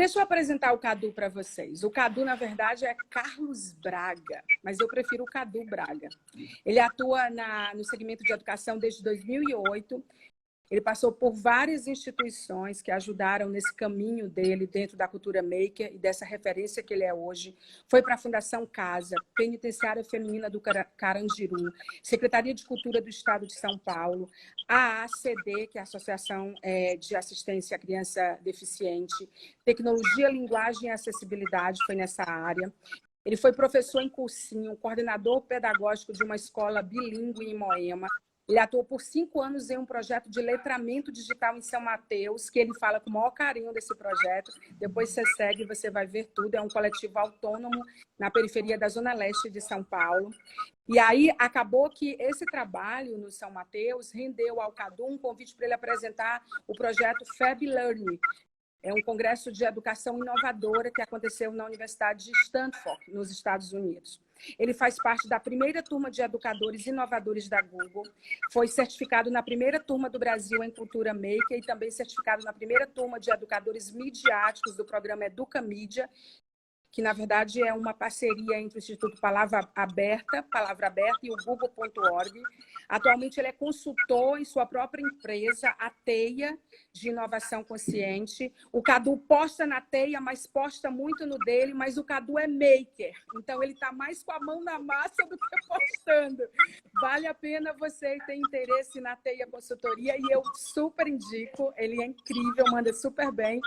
Deixa eu apresentar o Cadu para vocês. O Cadu, na verdade, é Carlos Braga, mas eu prefiro o Cadu Braga. Ele atua no segmento de educação desde 2008. Ele passou por várias instituições que ajudaram nesse caminho dele dentro da cultura maker e dessa referência que ele é hoje. Foi para a Fundação Casa, Penitenciária Feminina do Carandiru, Secretaria de Cultura do Estado de São Paulo, a ACD, que é a Associação de Assistência à Criança Deficiente, Tecnologia, Linguagem e Acessibilidade, foi nessa área. Ele foi professor em cursinho, coordenador pedagógico de uma escola bilíngue em Moema. Ele atuou por 5 anos em um projeto de letramento digital em São Mateus, que ele fala com o maior carinho desse projeto. Depois você segue e você vai ver tudo. É um coletivo autônomo na periferia da Zona Leste de São Paulo. E aí acabou que esse trabalho no São Mateus rendeu ao Cadu um convite para ele apresentar o projeto Fab Learning. É um congresso de educação inovadora que aconteceu na Universidade de Stanford, nos Estados Unidos. Ele faz parte da primeira turma de educadores inovadores da Google, foi certificado na primeira turma do Brasil em Cultura Maker e também certificado na primeira turma de educadores midiáticos do programa Educa Mídia, que na verdade é uma parceria entre o Instituto Palavra Aberta e o Google.org. Atualmente ele é consultor em sua própria empresa, a Teia, de Inovação Consciente. O Cadu posta na Teia, mas posta muito no dele, mas o Cadu é maker, então ele está mais com a mão na massa do que postando. Vale a pena você ter interesse na Teia Consultoria e eu super indico, ele é incrível, manda super bem.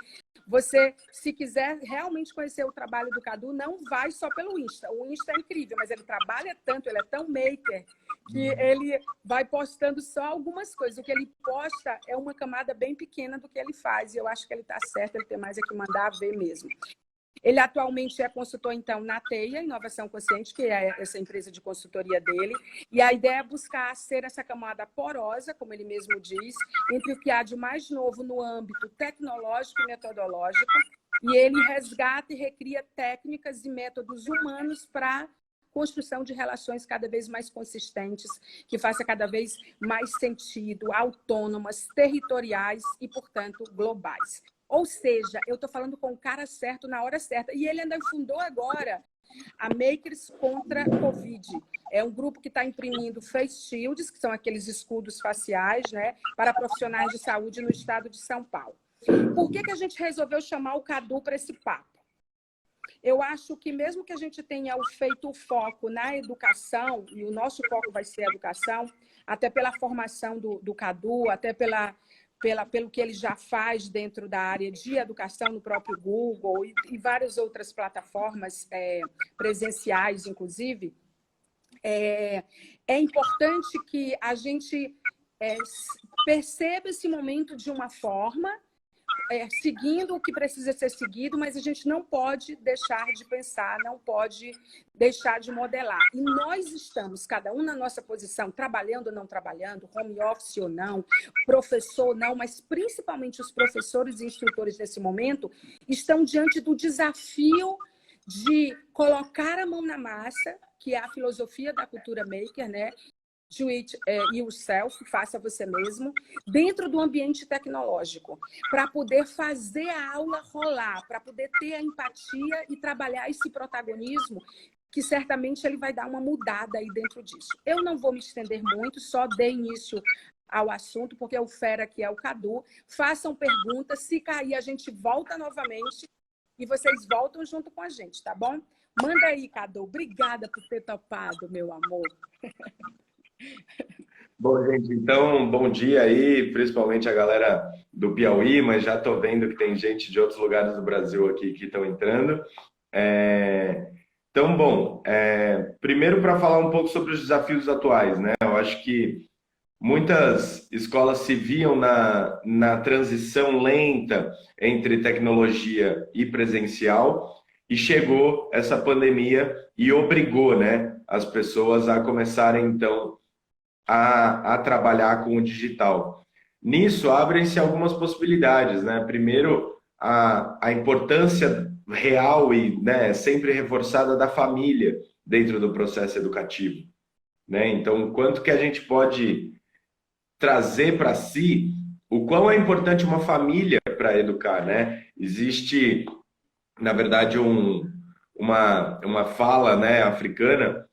Você, se quiser realmente conhecer o trabalho do Cadu, não vai só pelo Insta. O Insta é incrível, mas ele trabalha tanto, ele é tão maker, que ele vai postando só algumas coisas. O que ele posta é uma camada bem pequena do que ele faz, e eu acho que ele está certo, ele tem mais é que mandar ver mesmo. Ele atualmente é consultor, então, na Teia, Inovação Consciente, que é essa empresa de consultoria dele. E a ideia é buscar ser essa camada porosa, como ele mesmo diz, entre o que há de mais novo no âmbito tecnológico e metodológico. E ele resgata e recria técnicas e métodos humanos para construção de relações cada vez mais consistentes, que faça cada vez mais sentido, autônomas, territoriais e, portanto, globais. Ou seja, eu estou falando com o cara certo na hora certa. E ele ainda fundou agora a Makers contra a Covid. É um grupo que está imprimindo face shields, que são aqueles escudos faciais, né, para profissionais de saúde no estado de São Paulo. Por que a gente resolveu chamar o Cadu para esse papo? Eu acho que mesmo que a gente tenha feito o foco na educação, e o nosso foco vai ser a educação, até pela formação do Cadu, até pelo que ele já faz dentro da área de educação no próprio Google e várias outras plataformas presenciais, inclusive, é importante que a gente perceba esse momento de uma forma, seguindo o que precisa ser seguido, mas a gente não pode deixar de pensar, não pode deixar de modelar. E nós estamos, cada um na nossa posição, trabalhando ou não trabalhando, home office ou não, professor ou não, mas principalmente os professores e instrutores nesse momento, estão diante do desafio de colocar a mão na massa, que é a filosofia da cultura maker, né? Do it yourself, faça você mesmo, dentro do ambiente tecnológico, para poder fazer a aula rolar, para poder ter a empatia e trabalhar esse protagonismo, que certamente ele vai dar uma mudada aí dentro disso. Eu não vou me estender muito, só dei início ao assunto, porque o fera aqui é o Cadu. Façam perguntas, se cair a gente volta novamente e vocês voltam junto com a gente, tá bom? Manda aí, Cadu. Obrigada por ter topado, meu amor. Bom, gente, então, bom dia aí, principalmente a galera do Piauí, mas já estou vendo que tem gente de outros lugares do Brasil aqui que estão entrando. Então, bom, primeiro para falar um pouco sobre os desafios atuais, né? Eu acho que muitas escolas se viam na transição lenta entre tecnologia e presencial, e chegou essa pandemia e obrigou, né, as pessoas a começarem, então, a trabalhar com o digital. Nisso, abrem-se algumas possibilidades, né? Primeiro, a importância real e, né, sempre reforçada da família dentro do processo educativo, né? Então, quanto que a gente pode trazer para si o quão é importante uma família para educar, né? Existe na verdade, uma fala, né, africana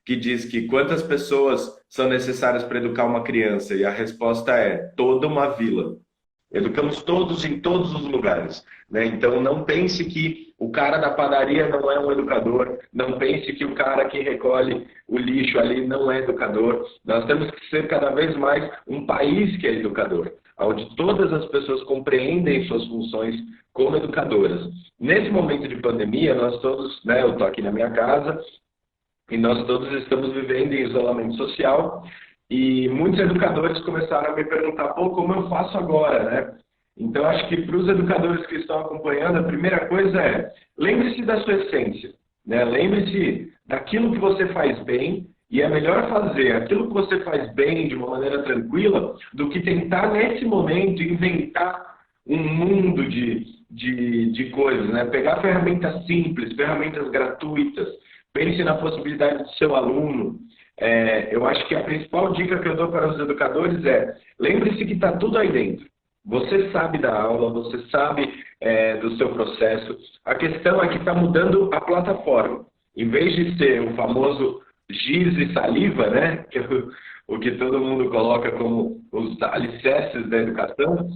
que diz que quantas pessoas são necessárias para educar uma criança? E a resposta é toda uma vila. Educamos todos em todos os lugares, né? Então não pense que o cara da padaria não é um educador, não pense que o cara que recolhe o lixo ali não é educador. Nós temos que ser cada vez mais um país que é educador, onde todas as pessoas compreendem suas funções como educadoras. Nesse momento de pandemia, nós todos, né, eu estou aqui na minha casa, e nós todos estamos vivendo em isolamento social e muitos educadores começaram a me perguntar, pô, como eu faço agora, né? Então, acho que para os educadores que estão acompanhando, a primeira coisa é, lembre-se da sua essência, né? Lembre-se daquilo que você faz bem e é melhor fazer aquilo que você faz bem de uma maneira tranquila do que tentar, nesse momento, inventar um mundo de coisas, né? Pegar ferramentas simples, ferramentas gratuitas. Pense na possibilidade do seu aluno. Eu acho que a principal dica que eu dou para os educadores é lembre-se que está tudo aí dentro. Você sabe da aula, você sabe do seu processo. A questão é que está mudando a plataforma. Em vez de ser o famoso giz e saliva, né, que é o que todo mundo coloca como os alicerces da educação,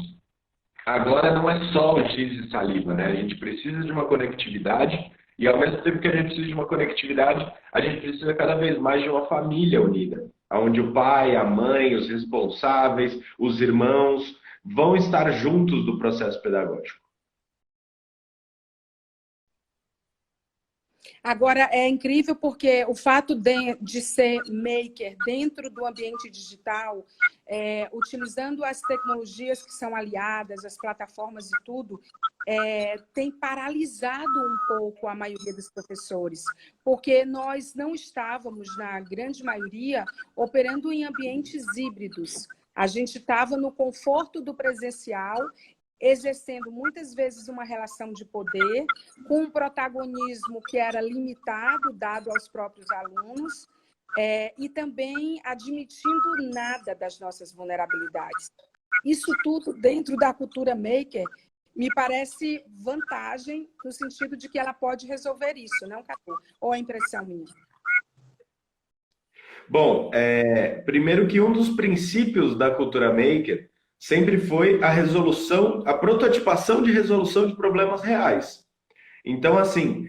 agora não é só o giz e saliva, né? A gente precisa de uma conectividade. E ao mesmo tempo que a gente precisa de uma conectividade, a gente precisa cada vez mais de uma família unida, onde o pai, a mãe, os responsáveis, os irmãos vão estar juntos do processo pedagógico. Agora, é incrível porque o fato de ser maker dentro do ambiente digital, utilizando as tecnologias que são aliadas, as plataformas e tudo, tem paralisado um pouco a maioria dos professores, porque nós não estávamos, na grande maioria, operando em ambientes híbridos. A gente estava no conforto do presencial, exercendo muitas vezes uma relação de poder, com um protagonismo que era limitado, dado aos próprios alunos, e também admitindo nada das nossas vulnerabilidades. Isso tudo dentro da cultura maker me parece vantagem, no sentido de que ela pode resolver isso, não, Catu? Ou é impressão minha? Bom, primeiro que um dos princípios da cultura maker sempre foi a resolução, a prototipação de resolução de problemas reais. Então, assim,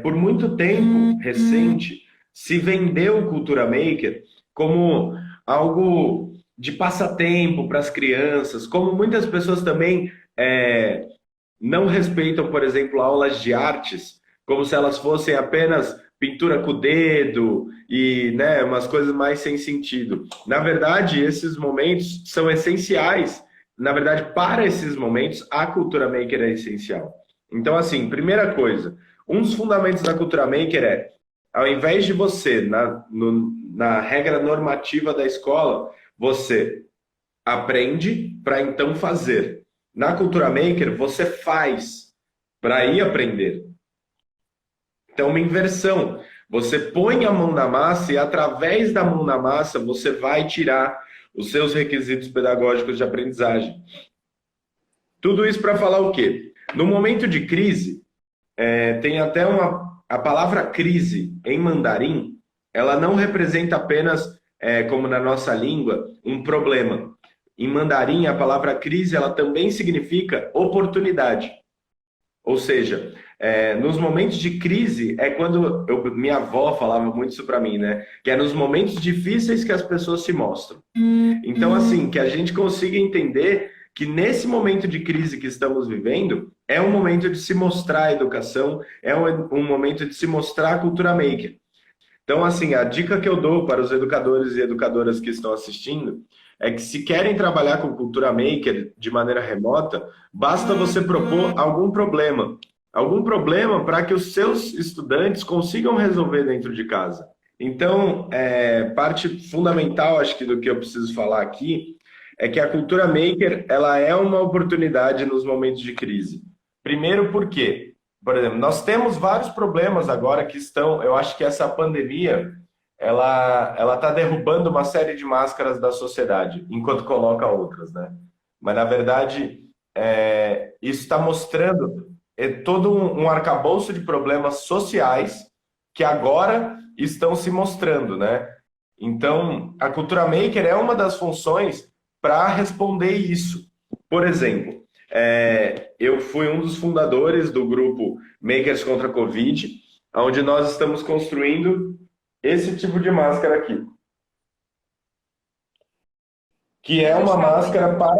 por muito tempo recente, se vendeu cultura maker como algo de passatempo para as crianças, como muitas pessoas também não respeitam, por exemplo, aulas de artes, como se elas fossem apenas pintura com o dedo e, né, umas coisas mais sem sentido. Na verdade, esses momentos são essenciais. Na verdade, para esses momentos, a cultura maker é essencial. Então, assim, primeira coisa, um dos fundamentos da cultura maker é, ao invés de você, na regra normativa da escola, você aprende para então fazer. Na cultura maker, você faz para ir aprender. Então, uma inversão. Você põe a mão na massa e, através da mão na massa, você vai tirar os seus requisitos pedagógicos de aprendizagem. Tudo isso para falar o quê? No momento de crise, tem até a palavra crise em mandarim, ela não representa apenas, como na nossa língua, um problema. Em mandarim, a palavra crise, ela também significa oportunidade. Ou seja, nos momentos de crise é quando minha avó falava muito isso para mim, né? Que é nos momentos difíceis que as pessoas se mostram. Então, assim, que a gente consiga entender que nesse momento de crise que estamos vivendo é um momento de se mostrar a educação, é um momento de se mostrar a cultura maker. Então, assim, a dica que eu dou para os educadores e educadoras que estão assistindo é que, se querem trabalhar com cultura maker de maneira remota, basta você propor algum problema para que os seus estudantes consigam resolver dentro de casa. Então, parte fundamental, acho que, do que eu preciso falar aqui, é que a cultura maker, ela é uma oportunidade nos momentos de crise. Primeiro porque, por exemplo, nós temos vários problemas agora que estão, eu acho que essa pandemia, ela está derrubando uma série de máscaras da sociedade, enquanto coloca outras, né? Mas, na verdade, isso está mostrando todo um arcabouço de problemas sociais que agora estão se mostrando, né? Então, a Cultura Maker é uma das funções para responder isso. Por exemplo, eu fui um dos fundadores do grupo Makers contra a Covid, onde nós estamos construindo esse tipo de máscara aqui, que é uma máscara para...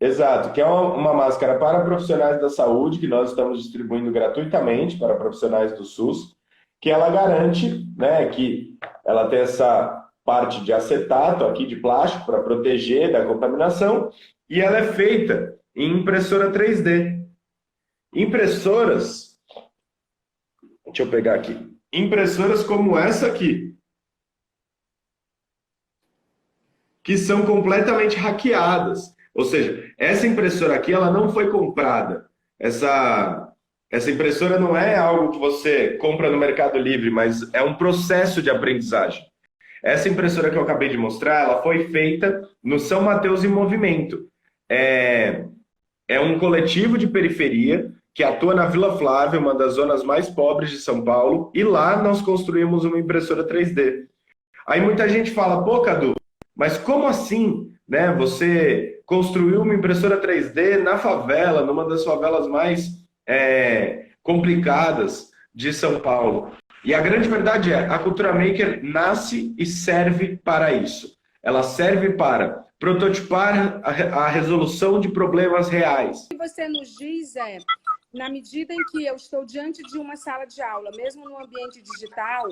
Exato, que é uma máscara para profissionais da saúde, que nós estamos distribuindo gratuitamente para profissionais do SUS, que ela garante, né, que ela tem essa parte de acetato aqui de plástico para proteger da contaminação, e ela é feita em impressora 3D. Impressoras, deixa eu pegar aqui, impressoras como essa aqui, que são completamente hackeadas. Ou seja, essa impressora aqui, ela não foi comprada. Essa impressora não é algo que você compra no Mercado Livre, mas é um processo de aprendizagem. Essa impressora que eu acabei de mostrar, ela foi feita no São Mateus em Movimento. É um coletivo de periferia que atua na Vila Flávia, uma das zonas mais pobres de São Paulo, e lá nós construímos uma impressora 3D. Aí muita gente fala, pô, Cadu, mas como assim, né? Você construiu uma impressora 3D na favela, numa das favelas mais complicadas de São Paulo. E a grande verdade a Cultura Maker nasce e serve para isso. Ela serve para prototipar a resolução de problemas reais. O que você nos diz na medida em que eu estou diante de uma sala de aula, mesmo no ambiente digital,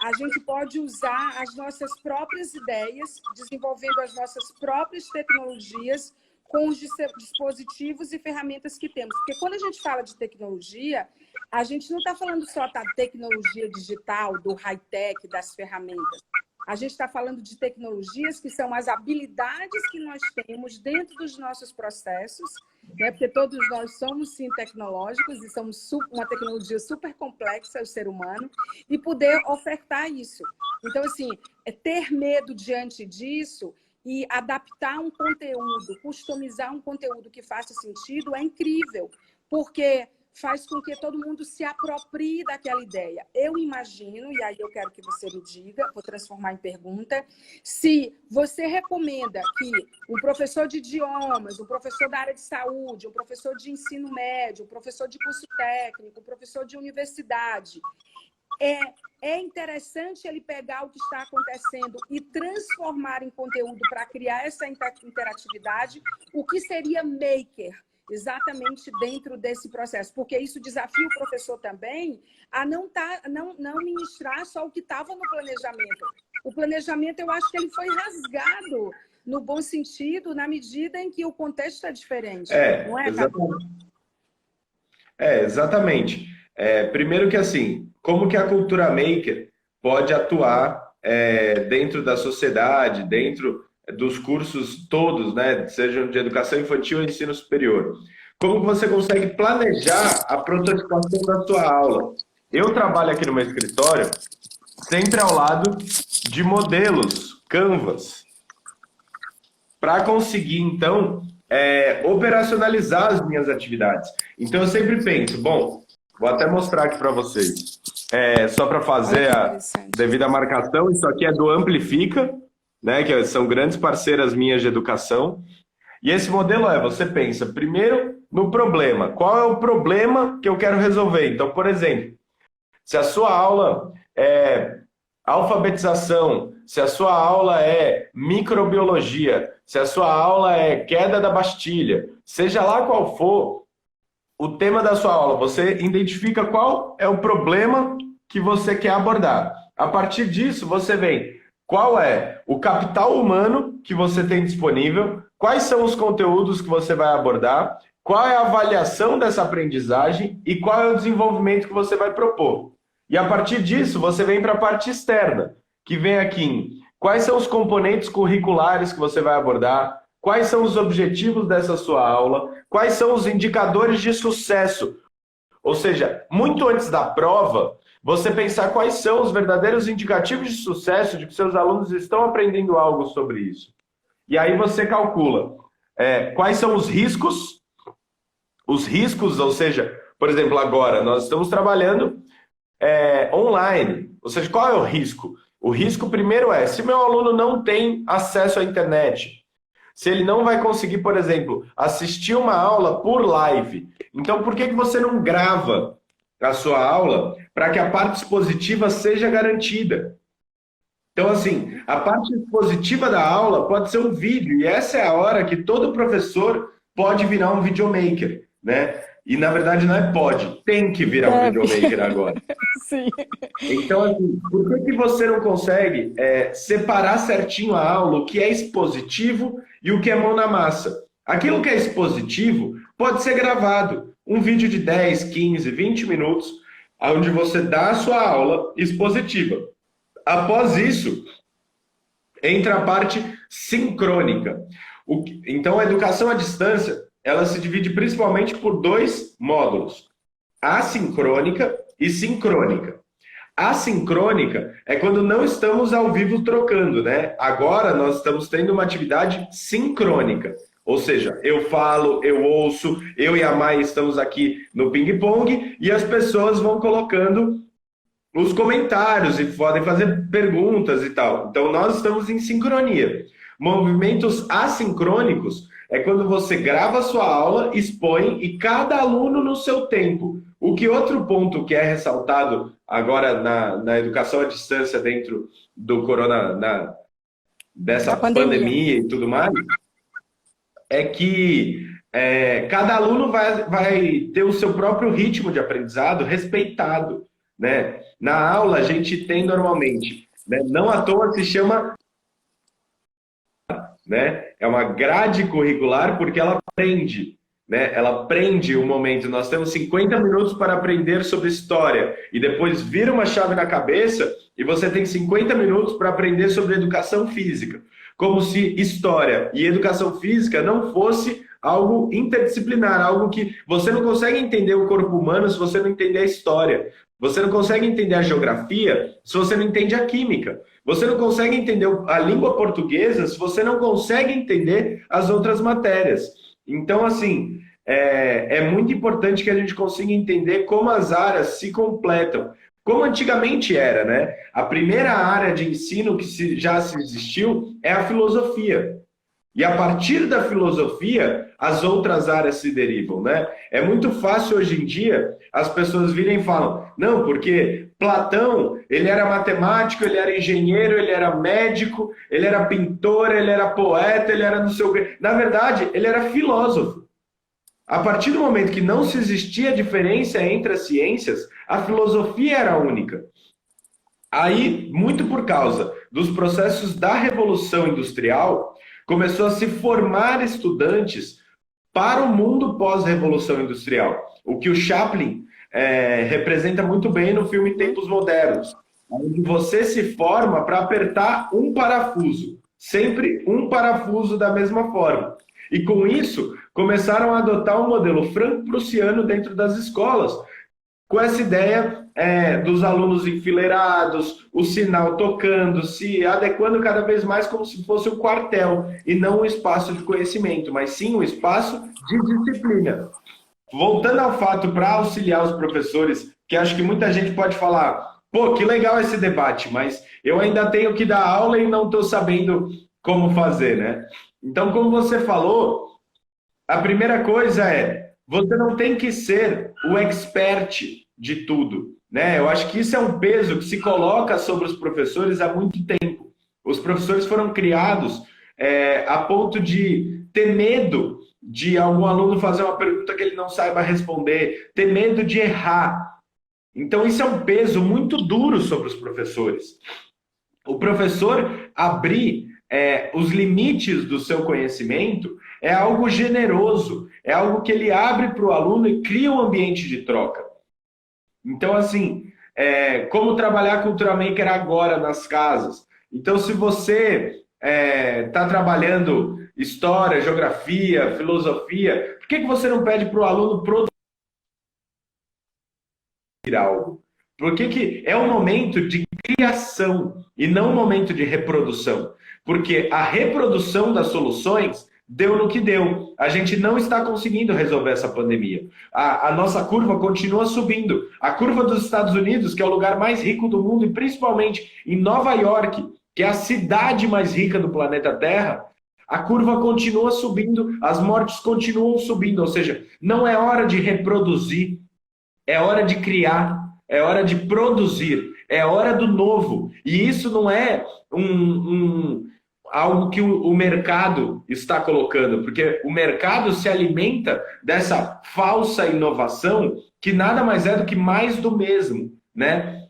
a gente pode usar as nossas próprias ideias, desenvolvendo as nossas próprias tecnologias com os dispositivos e ferramentas que temos. Porque quando a gente fala de tecnologia, a gente não está falando só da tecnologia digital, do high-tech, das ferramentas. A gente está falando de tecnologias que são as habilidades que nós temos dentro dos nossos processos, né? Porque todos nós somos, sim, tecnológicos e somos uma tecnologia super complexa, o ser humano, e poder ofertar isso. Então, assim, ter medo diante disso e adaptar um conteúdo, customizar um conteúdo que faça sentido é incrível, porque faz com que todo mundo se aproprie daquela ideia. Eu imagino, e aí eu quero que você me diga, vou transformar em pergunta, se você recomenda que um professor de idiomas, um professor da área de saúde, um professor de ensino médio, um professor de curso técnico, um professor de universidade, é interessante ele pegar o que está acontecendo e transformar em conteúdo para criar essa interatividade, o que seria maker, exatamente dentro desse processo, porque isso desafia o professor também a não ministrar só o que estava no planejamento. O planejamento, eu acho que ele foi rasgado no bom sentido, na medida em que o contexto é diferente. Não é, exatamente. Exatamente. Primeiro que assim, como que a Cultura Maker pode atuar dentro da sociedade, dentro dos cursos todos, né, sejam de educação infantil ou ensino superior. Como que você consegue planejar a prototipação da sua aula? Eu trabalho aqui no meu escritório sempre ao lado de modelos, Canvas, para conseguir, então, operacionalizar as minhas atividades. Então, eu sempre penso, bom, vou até mostrar aqui para vocês, só para fazer a devida marcação, isso aqui é do Amplifica, né, que são grandes parceiras minhas de educação. E esse modelo você pensa primeiro no problema. Qual é o problema que eu quero resolver? Então, por exemplo, se a sua aula é alfabetização, se a sua aula é microbiologia, se a sua aula é queda da Bastilha, seja lá qual for o tema da sua aula, você identifica qual é o problema que você quer abordar. A partir disso, você vem... Qual é o capital humano que você tem disponível? Quais são os conteúdos que você vai abordar? Qual é a avaliação dessa aprendizagem? E qual é o desenvolvimento que você vai propor? E a partir disso, você vem para a parte externa, que vem aqui em quais são os componentes curriculares que você vai abordar? Quais são os objetivos dessa sua aula? Quais são os indicadores de sucesso? Ou seja, muito antes da prova, você pensar quais são os verdadeiros indicativos de sucesso de que seus alunos estão aprendendo algo sobre isso. E aí você calcula quais são os riscos os riscos, ou seja, por exemplo, agora nós estamos trabalhando online. Ou seja, qual é o risco? O risco primeiro é, se meu aluno não tem acesso à internet, se ele não vai conseguir, por exemplo, assistir uma aula por live, então por que você não grava a sua aula para que a parte expositiva seja garantida? Então, assim, a parte expositiva da aula pode ser um vídeo, e essa é a hora que todo professor pode virar um videomaker, né? E, na verdade, não é pode, tem que virar um videomaker agora. Sim. Então, assim, por que você não consegue separar certinho a aula, o que é expositivo e o que é mão na massa? Aquilo que é expositivo pode ser gravado, um vídeo de 10, 15, 20 minutos, onde você dá a sua aula expositiva. Após isso, entra a parte sincrônica. Então, a educação à distância, ela se divide principalmente por dois módulos: assincrônica e sincrônica. Assincrônica é quando não estamos ao vivo trocando, né? Agora nós estamos tendo uma atividade sincrônica. Ou seja, eu falo, eu ouço, eu e a Mai estamos aqui no ping-pong e as pessoas vão colocando os comentários e podem fazer perguntas e tal. Então, nós estamos em sincronia. Movimentos assincrônicos é quando você grava a sua aula, expõe e cada aluno no seu tempo. O que outro ponto que é ressaltado agora na educação à distância dentro do dessa pandemia e tudo mais, é que cada aluno vai ter o seu próprio ritmo de aprendizado respeitado, né? Na aula, a gente tem normalmente, né? Não à toa se chama, né? É uma grade curricular porque ela aprende, né? Ela aprende o momento. Nós temos 50 minutos para aprender sobre história e depois vira uma chave na cabeça e você tem 50 minutos para aprender sobre educação física. Como se história e educação física não fosse algo interdisciplinar, algo que você não consegue entender o corpo humano se você não entender a história. Você não consegue entender a geografia se você não entende a química. Você não consegue entender a língua portuguesa se você não consegue entender as outras matérias. Então, assim, é muito importante que a gente consiga entender como as áreas se completam. Como antigamente era, né? A primeira área de ensino que já existiu é a filosofia. E a partir da filosofia, as outras áreas se derivam, né? É muito fácil hoje em dia as pessoas virem e falam, não, porque Platão, ele era matemático, ele era engenheiro, ele era médico, ele era pintor, ele era poeta, ele era não sei o quê. Na verdade, ele era filósofo. A partir do momento que não se existia diferença entre as ciências, a filosofia era única. Aí, muito por causa dos processos da Revolução Industrial, começou a se formar estudantes para o mundo pós-revolução industrial. O que o Chaplin representa muito bem no filme Tempos Modernos, onde você se forma para apertar um parafuso, sempre um parafuso da mesma forma. E com isso, começaram a adotar um modelo franco-prussiano dentro das escolas, com essa ideia dos alunos enfileirados, o sinal tocando, se adequando cada vez mais como se fosse um quartel, e não um espaço de conhecimento, mas sim um espaço de disciplina. Voltando ao fato para auxiliar os professores, que acho que muita gente pode falar, pô, que legal esse debate, mas eu ainda tenho que dar aula e não estou sabendo como fazer, né? Então, como você falou, a primeira coisa você não tem que ser o expert de tudo, né? Eu acho que isso é um peso que se coloca sobre os professores há muito tempo. Os professores foram criados a ponto de ter medo de algum aluno fazer uma pergunta que ele não saiba responder, ter medo de errar. Então, isso é um peso muito duro sobre os professores. O professor abrir os limites do seu conhecimento é algo generoso, é algo que ele abre para o aluno e cria um ambiente de troca. Então, assim, como trabalhar Cultura Maker agora nas casas? Então, se você está trabalhando história, geografia, filosofia, por que você não pede para o aluno produzir algo? Porque é um momento de criação e não um momento de reprodução. Porque a reprodução das soluções deu no que deu. A gente não está conseguindo resolver essa pandemia. A nossa curva continua subindo. A curva dos Estados Unidos, que é o lugar mais rico do mundo, e principalmente em Nova York, que é a cidade mais rica do planeta Terra, a curva continua subindo, as mortes continuam subindo. Ou seja, não é hora de reproduzir, é hora de criar, é hora de produzir, é hora do novo. E isso não é algo que o mercado está colocando, porque o mercado se alimenta dessa falsa inovação que nada mais é do que mais do mesmo, né?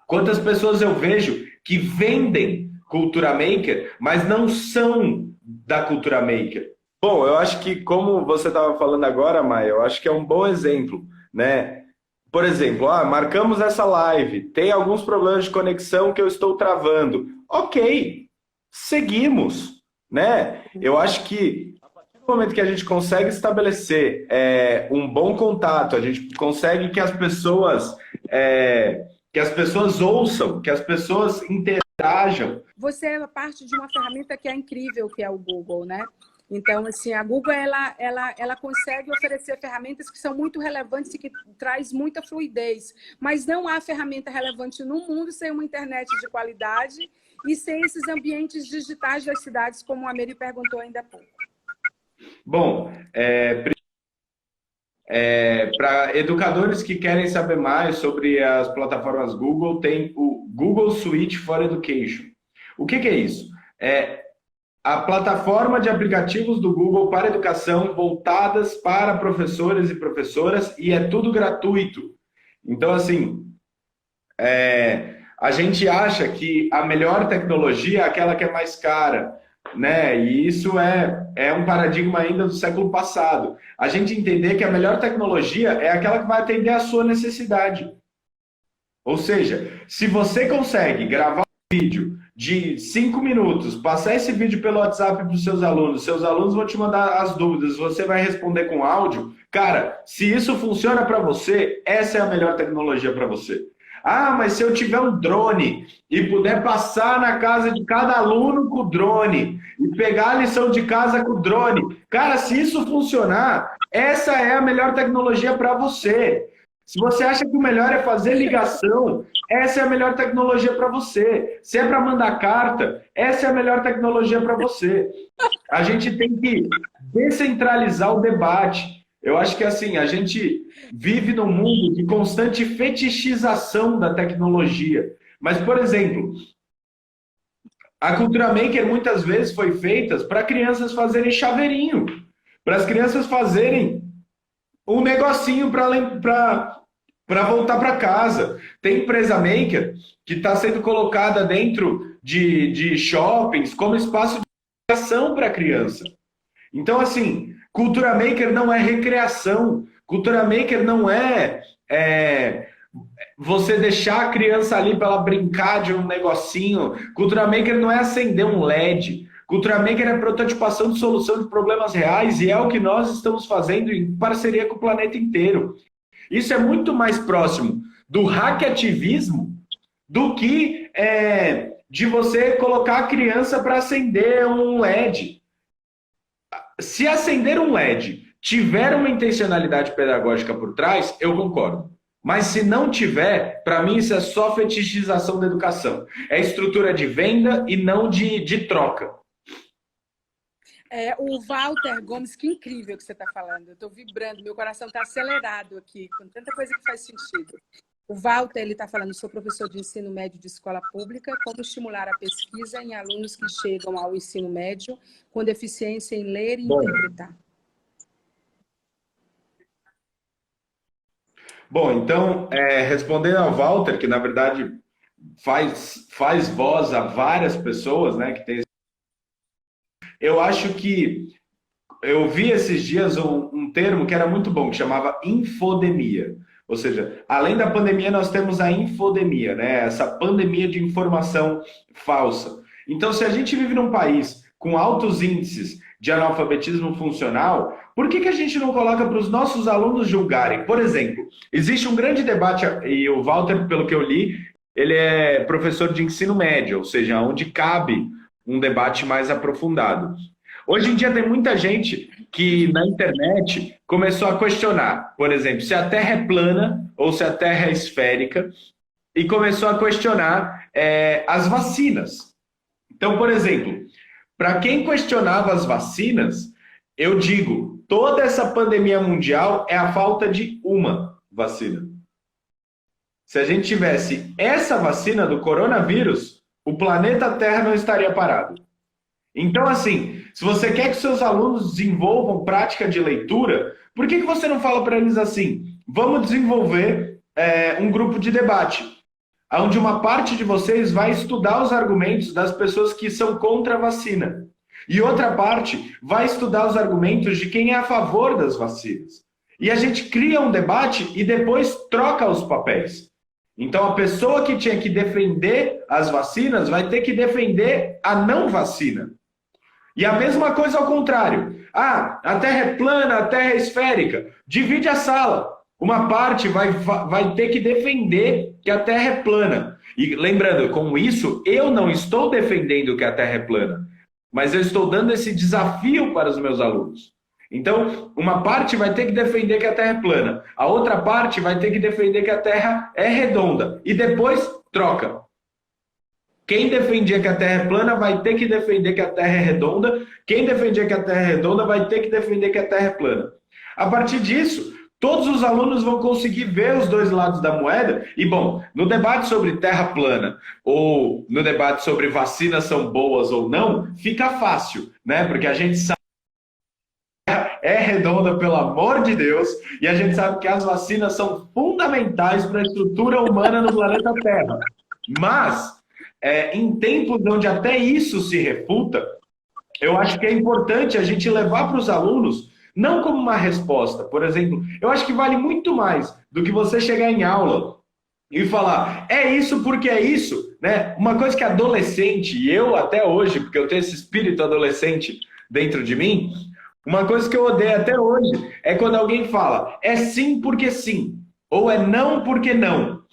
Quantas pessoas eu vejo que vendem cultura maker, mas não são da cultura maker? Bom, eu acho que, como você estava falando agora, Maia, eu acho que é um bom exemplo, né? Por exemplo, marcamos essa live, tem alguns problemas de conexão que eu estou travando. Ok, seguimos, né? Eu acho que a partir do momento que a gente consegue estabelecer um bom contato, a gente consegue que as pessoas ouçam, que as pessoas interajam. Você é parte de uma ferramenta que é incrível, que é o Google, né? Então, assim, a Google, ela consegue oferecer ferramentas que são muito relevantes e que traz muita fluidez. Mas não há ferramenta relevante no mundo sem uma internet de qualidade e sem esses ambientes digitais das cidades, como a Mary perguntou ainda há pouco. Bom, para educadores que querem saber mais sobre as plataformas Google, tem o Google Suite for Education. O que é isso? É a plataforma de aplicativos do Google para educação voltadas para professores e professoras, e é tudo gratuito. Então, assim, a gente acha que a melhor tecnologia é aquela que é mais cara, né? E isso é um paradigma ainda do século passado. A gente entender que a melhor tecnologia é aquela que vai atender à sua necessidade. Ou seja, se você consegue gravar um vídeo de 5 minutos, passar esse vídeo pelo WhatsApp para os seus alunos vão te mandar as dúvidas, você vai responder com áudio. Cara, se isso funciona para você, essa é a melhor tecnologia para você. Mas se eu tiver um drone e puder passar na casa de cada aluno com o drone e pegar a lição de casa com o drone, cara, se isso funcionar, essa é a melhor tecnologia para você. Se você acha que o melhor é fazer ligação, essa é a melhor tecnologia para você. Se é para mandar carta, essa é a melhor tecnologia para você. A gente tem que descentralizar o debate. Eu acho que assim, a gente vive num mundo de constante fetichização da tecnologia. Mas, por exemplo, a cultura maker muitas vezes foi feita para crianças fazerem chaveirinho, para as crianças fazerem um negocinho para voltar para casa. Tem empresa maker que está sendo colocada dentro de shoppings como espaço de recreação para a criança. Então, assim, cultura maker não é recreação. Cultura maker não é você deixar a criança ali para ela brincar de um negocinho. Cultura maker não é acender um LED. Cultura Maker é prototipação de solução de problemas reais e é o que nós estamos fazendo em parceria com o planeta inteiro. Isso é muito mais próximo do hackativismo do que de você colocar a criança para acender um LED. Se acender um LED tiver uma intencionalidade pedagógica por trás, eu concordo. Mas se não tiver, para mim isso é só fetichização da educação. É estrutura de venda e não de troca. O Walter Gomes, que incrível que você está falando. Eu estou vibrando, meu coração está acelerado aqui, com tanta coisa que faz sentido. O Walter está falando, sou professor de ensino médio de escola pública, como estimular a pesquisa em alunos que chegam ao ensino médio com deficiência em ler e interpretar. Bom, então, respondendo ao Walter, que na verdade faz voz a várias pessoas, né, que tem. Eu acho que eu vi esses dias um termo que era muito bom, que chamava infodemia. Ou seja, além da pandemia, nós temos a infodemia, né? Essa pandemia de informação falsa. Então, se a gente vive num país com altos índices de analfabetismo funcional, por que a gente não coloca para os nossos alunos julgarem? Por exemplo, existe um grande debate, e o Walter, pelo que eu li, ele é professor de ensino médio, ou seja, onde cabe um debate mais aprofundado. Hoje em dia tem muita gente que na internet começou a questionar, por exemplo, se a Terra é plana ou se a Terra é esférica, e começou a questionar as vacinas. Então, por exemplo, para quem questionava as vacinas, eu digo, toda essa pandemia mundial é a falta de uma vacina. Se a gente tivesse essa vacina do coronavírus, o planeta Terra não estaria parado. Então, assim, se você quer que seus alunos desenvolvam prática de leitura, por que você não fala para eles assim? Vamos desenvolver um grupo de debate, onde uma parte de vocês vai estudar os argumentos das pessoas que são contra a vacina. E outra parte vai estudar os argumentos de quem é a favor das vacinas. E a gente cria um debate e depois troca os papéis. Então, a pessoa que tinha que defender as vacinas vai ter que defender a não vacina. E a mesma coisa ao contrário. Ah, a Terra é plana, a Terra é esférica. Divide a sala. Uma parte vai ter que defender que a Terra é plana. E lembrando, com isso, eu não estou defendendo que a Terra é plana, mas eu estou dando esse desafio para os meus alunos. Então, uma parte vai ter que defender que a Terra é plana, a outra parte vai ter que defender que a Terra é redonda, e depois troca. Quem defendia que a Terra é plana vai ter que defender que a Terra é redonda, quem defendia que a Terra é redonda vai ter que defender que a Terra é plana. A partir disso, todos os alunos vão conseguir ver os dois lados da moeda. E, bom, no debate sobre terra plana ou no debate sobre vacinas são boas ou não, fica fácil, né? Porque a gente sabe que a Terra é redonda, pelo amor de Deus, e a gente sabe que as vacinas são fundamentais para a estrutura humana no planeta Terra. Mas, em tempos onde até isso se refuta, eu acho que é importante a gente levar para os alunos não como uma resposta. Por exemplo, eu acho que vale muito mais do que você chegar em aula e falar, é isso porque é isso, né? Uma coisa que adolescente, e eu até hoje, porque eu tenho esse espírito adolescente dentro de mim, uma coisa que eu odeio até hoje é quando alguém fala, é sim porque sim, ou é não porque não,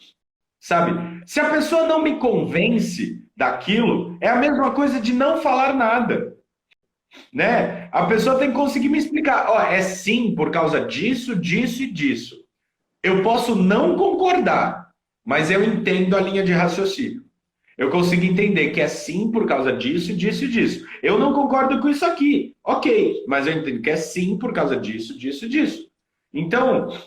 sabe? Se a pessoa não me convence daquilo, é a mesma coisa de não falar nada. Né? A pessoa tem que conseguir me explicar. Ó, é sim por causa disso, disso e disso. Eu posso não concordar, mas eu entendo a linha de raciocínio. Eu consigo entender que é sim por causa disso, disso e disso. Eu não concordo com isso aqui. Ok, mas eu entendo que é sim por causa disso, disso e disso. Então,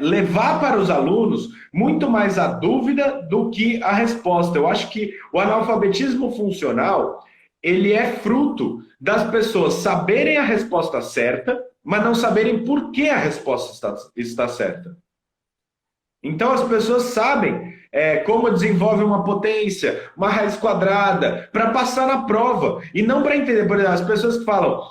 levar para os alunos muito mais a dúvida do que a resposta. Eu acho que o analfabetismo funcional ele é fruto das pessoas saberem a resposta certa, mas não saberem por que a resposta está certa. Então as pessoas sabem como desenvolve uma potência, uma raiz quadrada, para passar na prova, e não para entender. Por exemplo, as pessoas que falam,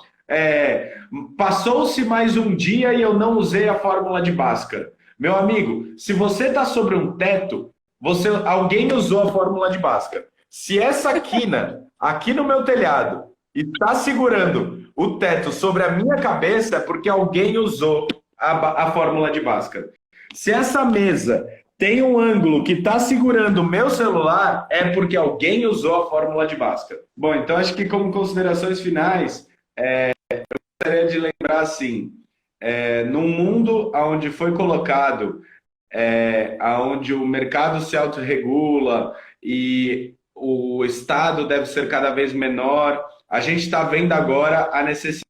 passou-se mais um dia e eu não usei a fórmula de Bhaskara. Meu amigo, se você está sobre um teto, alguém usou a fórmula de Bhaskara. Se essa quina aqui no meu telhado está segurando o teto sobre a minha cabeça, é porque alguém usou a fórmula de Bhaskara. Se essa mesa tem um ângulo que está segurando o meu celular, é porque alguém usou a fórmula de Bhaskara. Bom, então acho que como considerações finais, eu gostaria de lembrar assim, num mundo onde foi colocado, onde o mercado se autorregula e o Estado deve ser cada vez menor, a gente está vendo agora a necessidade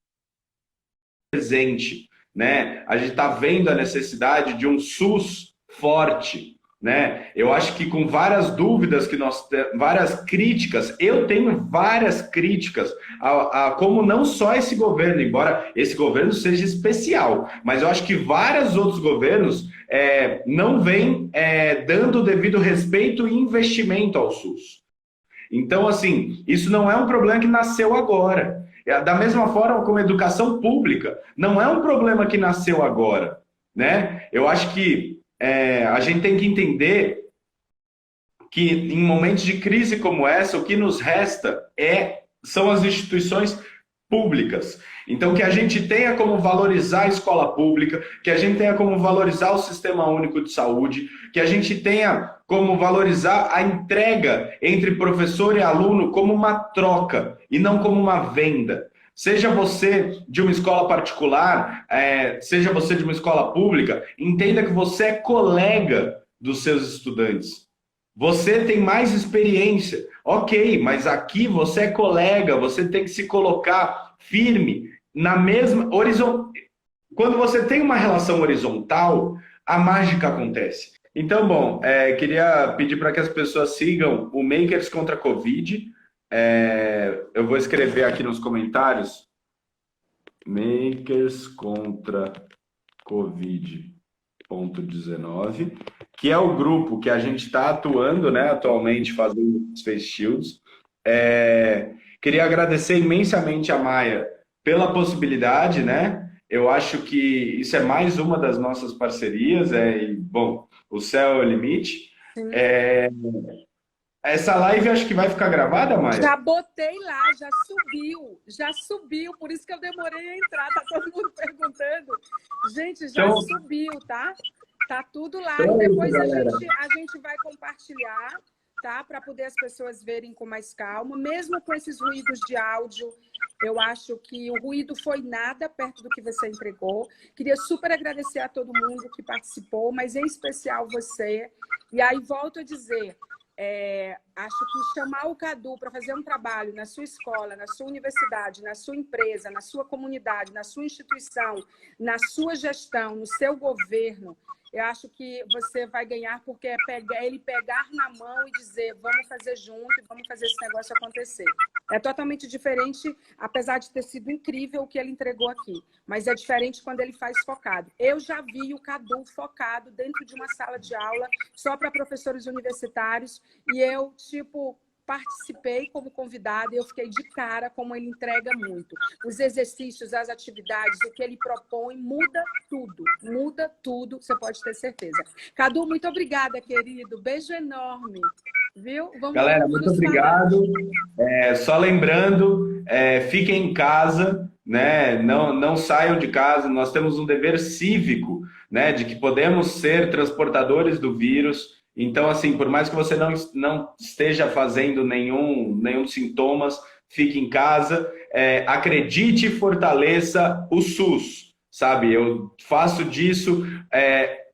presente, né? A gente está vendo a necessidade de um SUS forte, né? Eu acho que com várias dúvidas que várias críticas, eu tenho várias críticas a como não só esse governo, embora esse governo seja especial, mas eu acho que vários outros governos não vêm dando o devido respeito e investimento ao SUS. Então, assim, isso não é um problema que nasceu agora. Da mesma forma como a educação pública, não é um problema que nasceu agora, né? Eu acho que a gente tem que entender que em momentos de crise como essa, o que nos resta são as instituições públicas. Então, que a gente tenha como valorizar a escola pública, que a gente tenha como valorizar o Sistema Único de Saúde, que a gente tenha como valorizar a entrega entre professor e aluno como uma troca e não como uma venda. Seja você de uma escola particular, seja você de uma escola pública, entenda que você é colega dos seus estudantes. Você tem mais experiência, ok, mas aqui você é colega, você tem que se colocar firme na mesma horizontal. Quando você tem uma relação horizontal, a mágica acontece. Então, bom, queria pedir para que as pessoas sigam o Makers contra a Covid. Eu vou escrever aqui nos comentários, Makers contra Covid.19, que é o grupo que a gente está atuando, né, atualmente fazendo os Face Shields. Queria agradecer imensamente a Maia pela possibilidade, né? Eu acho que isso é mais uma das nossas parcerias, e, bom, o céu é o limite. Essa live acho que vai ficar gravada, Maia? Já botei lá, já subiu, por isso que eu demorei a entrar, tá todo mundo perguntando. Gente, já subiu, tá? Tá tudo lá, e depois a gente vai compartilhar, tá? Para poder as pessoas verem com mais calma, mesmo com esses ruídos de áudio. Eu acho que o ruído foi nada perto do que você entregou. Queria super agradecer a todo mundo que participou, mas em especial você. E aí volto a dizer, acho que chamar o Cadu para fazer um trabalho na sua escola, na sua universidade, na sua empresa, na sua comunidade, na sua instituição, na sua gestão, no seu governo, eu acho que você vai ganhar, porque é ele pegar na mão e dizer, vamos fazer junto e vamos fazer esse negócio acontecer. É totalmente diferente, apesar de ter sido incrível o que ele entregou aqui, mas é diferente quando ele faz focado. Eu já vi o Cadu focado dentro de uma sala de aula só para professores universitários e eu, participei como convidada e eu fiquei de cara como ele entrega muito. Os exercícios, as atividades, o que ele propõe, muda tudo, você pode ter certeza. Cadu, muito obrigada, querido. Beijo enorme. Viu? Galera, muito obrigado. Só lembrando, fiquem em casa, né? Não saiam de casa. Nós temos um dever cívico, né? De que podemos ser transportadores do vírus. Então, assim, por mais que você não esteja fazendo nenhum sintomas, fique em casa. Acredite e fortaleça o SUS, sabe? Eu faço disso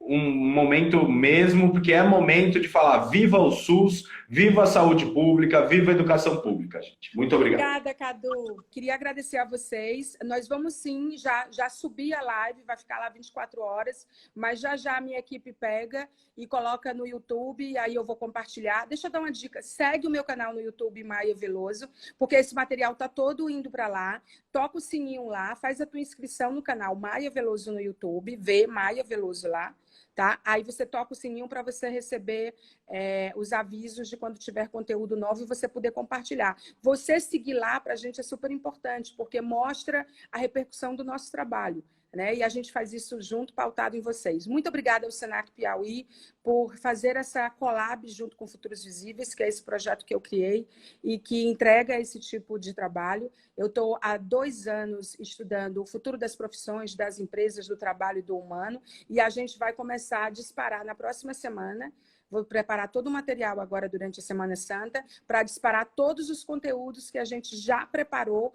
um momento mesmo, porque é momento de falar viva o SUS, viva a saúde pública, viva a educação pública, gente. Muito obrigado. Obrigada, Cadu. Queria agradecer a vocês. Nós vamos sim, já subir a live, vai ficar lá 24 horas, mas já a minha equipe pega e coloca no YouTube, e aí eu vou compartilhar. Deixa eu dar uma dica, segue o meu canal no YouTube, Maia Veloso, porque esse material tá todo indo para lá. Toca o sininho lá, faz a tua inscrição no canal Maia Veloso no YouTube, vê Maia Veloso lá. Tá? Aí você toca o sininho para você receber os avisos de quando tiver conteúdo novo e você poder compartilhar. Você seguir lá para a gente é super importante, porque mostra a repercussão do nosso trabalho, né? E a gente faz isso junto, pautado em vocês. Muito obrigada ao Senac Piauí por fazer essa collab junto com Futuros Visíveis, que é esse projeto que eu criei e que entrega esse tipo de trabalho. Eu estou há 2 anos estudando o futuro das profissões, das empresas, do trabalho e do humano, e a gente vai começar a disparar na próxima semana. Vou preparar todo o material agora durante a Semana Santa para disparar todos os conteúdos que a gente já preparou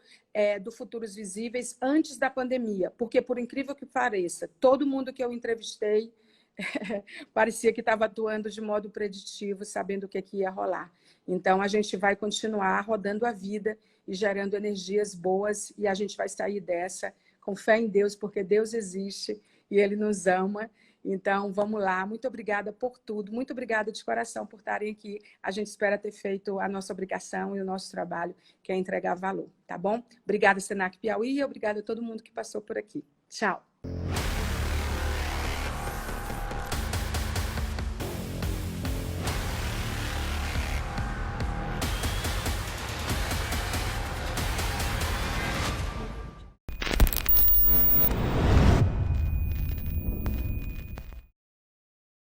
do Futuros Visíveis antes da pandemia. Porque, por incrível que pareça, todo mundo que eu entrevistei parecia que estava atuando de modo preditivo, sabendo o que ia rolar. Então, a gente vai continuar rodando a vida e gerando energias boas e a gente vai sair dessa com fé em Deus, porque Deus existe e Ele nos ama. Então, vamos lá. Muito obrigada por tudo. Muito obrigada de coração por estarem aqui. A gente espera ter feito a nossa obrigação e o nosso trabalho, que é entregar valor, tá bom? Obrigada, Senac Piauí, e obrigada a todo mundo que passou por aqui. Tchau.